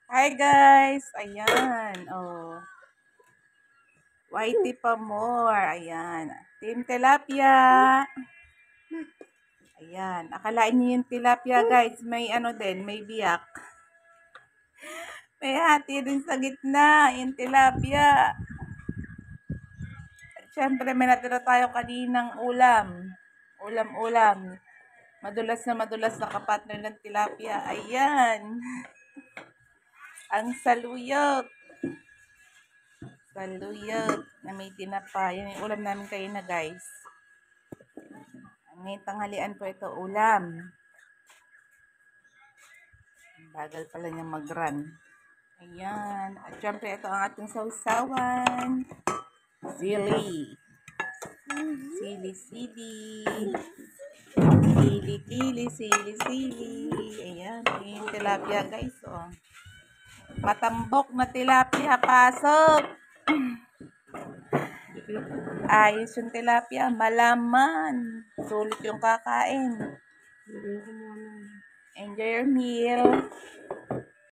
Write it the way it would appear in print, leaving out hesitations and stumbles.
Hi guys! Ayan, oh. Whitey pa more. Ayan. Team Tilapia. Ayan. Akalain niyo yung tilapia guys. May ano din, may biyak. May hati din sa gitna. Yung tilapia. Siyempre, may natira tayo kaninang ulam. Ulam-ulam. Madulas na kapatner ng tilapia. Ayan. Ang saluyot. Saluyot na may tinapa. Yan yung ulam namin kayo na guys. Ngayong tanghalian po ito ulam. Bagal pala niya mag-run. Ayan. At syempre ito ang ating sausawan. Sili. Sili. Sili. Ayan. Yung tilapia guys. Oh. Matambok na tilapia. Pasok. Ayos yung tilapia. Malaman. Sulit yung kakain. Enjoy your meal.